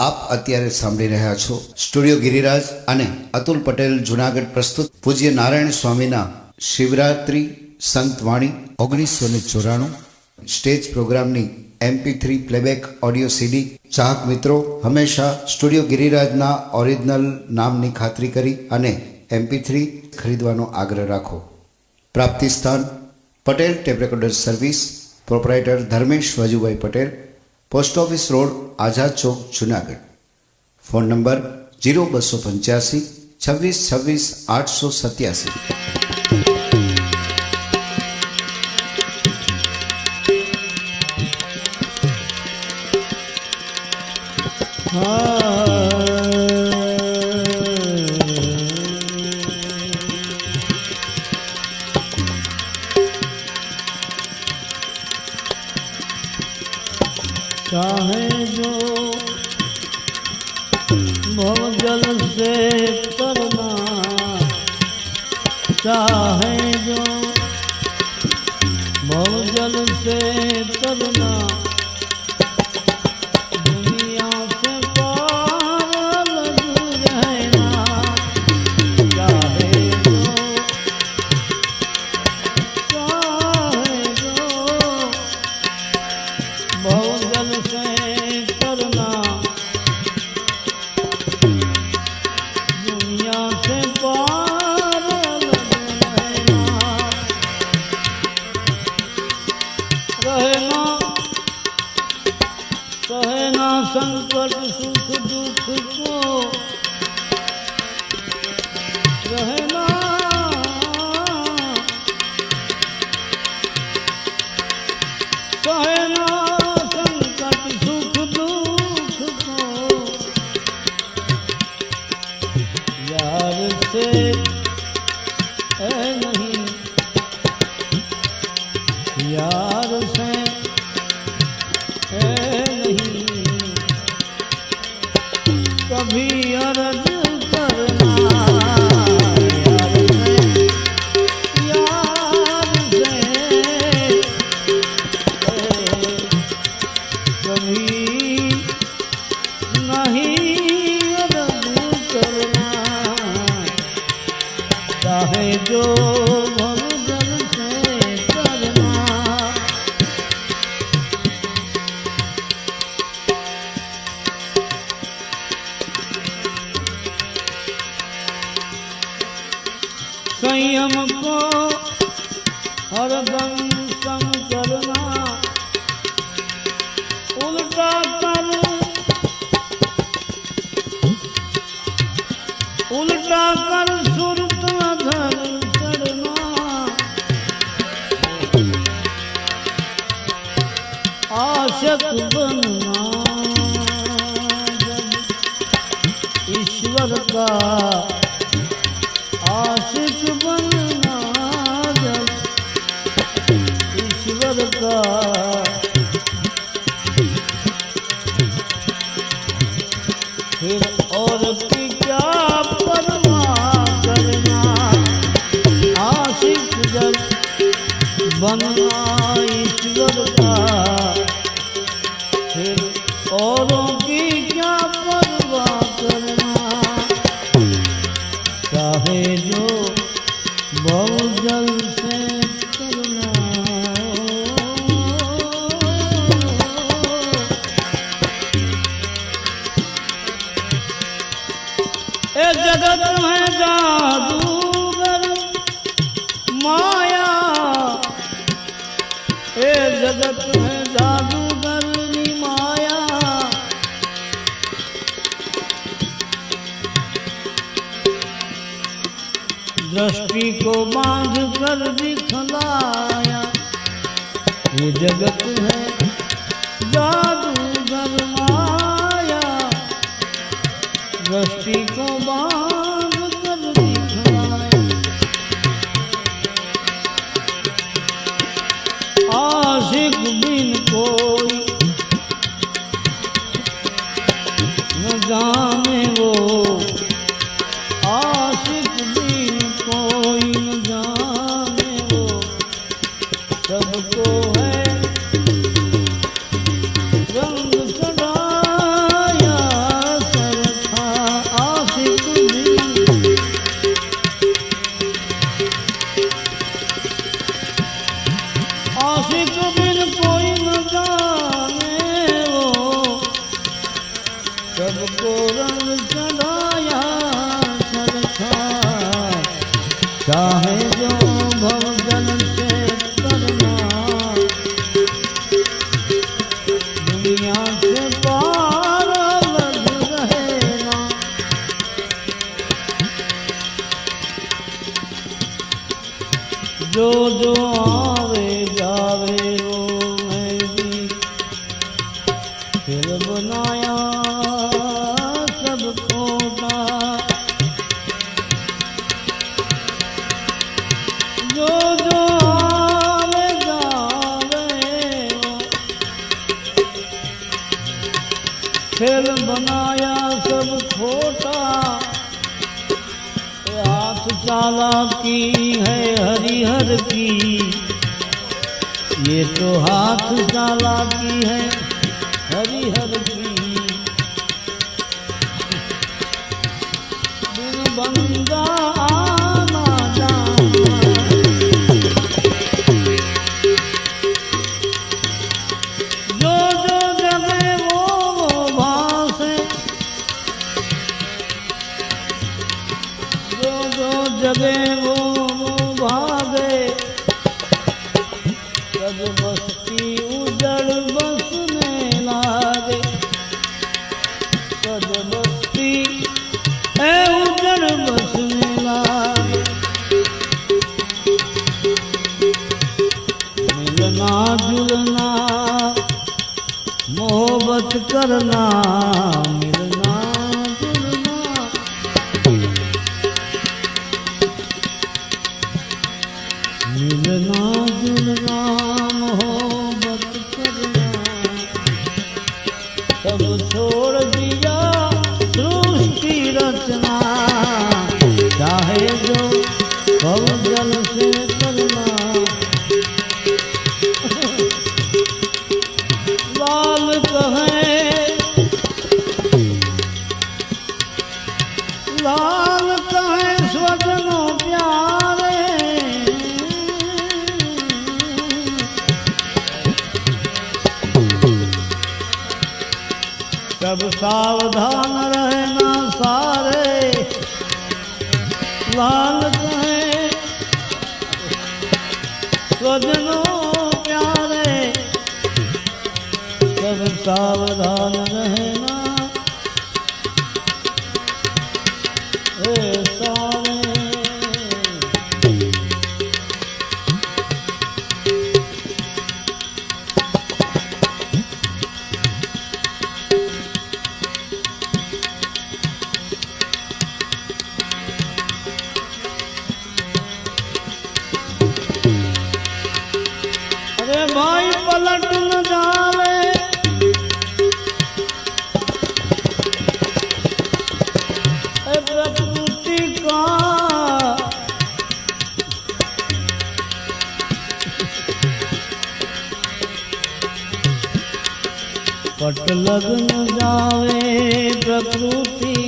आप अत्यारे सांभળી રહ્યા છો સ્ટુડિયો ગિરિરાજ અને અતુલ પટેલ જુનાગઢ પ્રસ્તુત પૂજ્ય નારાયણ સ્વામીના શિવરાત્રી સંતવાણી 1994 સ્ટેજ પ્રોગ્રામની MP3 પ્લેબેક ઓડિયો CD ચાહક મિત્રો હંમેશા સ્ટુડિયો ગિરિરાજના ઓરિજિનલ નામની ખાતરી કરી અને MP3 ખરીદવાનો આગ્રહ રાખો. પ્રાપ્તિ સ્થાન Patel tape recorder service, proprietor Dharmesh Vajubhai Patel, post office road Azad Chowk Junagadh. Phone number 0285 26 26 887. चाहे जो भवजल से तरना, चाहे जो भवजल से तरना, दुनिया से पार लग रहना. चाहे जो भवजल से करना, दुनिया से पार रहना. रहना संकट सुख दुख को, रहना सहना यार से है नहीं, यार से है नहीं, कभी अर्ज करना. यार से कभी नहीं चाहे जो भवजल से करना. संयम को हरदम सम करना, उल्टा कर सुरत धर चढ़ना. आशक बनना जब ईश्वर का, आशिक बनना जब ईश्वर का. फिर और की क्या परवाह करना. आशिक जब बनना ईश्वर का, फिर औरों की क्या परवाह करना. चाहे जो भवजल से करना. ए जगत में जादूगर माया, ए जगत में जादूगर नी माया. दृष्टि को बांध कर दिखलाया, ये जगत है जादूगर माया. दृष्टि को बांध कर दिखलाया, आशिक बिन कोई न जाने वो. आशिक बिन कोई न जाने वो, सबको है रंग चढ़ाया. सबको रंग चढ़ाया सरखा, चाहे जो भवजन से करना, दुनिया से पार लग रहना। जो जो आवे जावे वो मैं भी फिर बनाया सब खोटा। जो जो आवे जावे वो फिर बनाया सब खोटा। हाथ चालाकी है हरिहर की, ये तो हाथ चालाकी है हरिहर की। बिन बंदा आना जाना, जो जो जगे वो भासे, जो जो जगे वो भागे। जब बस्ती उजड़ बसने लागे, जब बस्ती उजड़ बसने लागे। मिलना जुलना मोहब्बत करना, मिलना जुलना मिलना जुलना मोहब्बत करना। सब छोड़ दिया सृष्टि रचना, चाहे जो भवजल से करना। लाल कहे लाल कहे स्वजनों प्यारे, सब सावधान रहना सारे। लाल कहे स्वजनों प्यारे, सब सावधान रहना सारे। अरे भाई पलट न जावे, प्रकृति का पट लग न जावे प्रकृति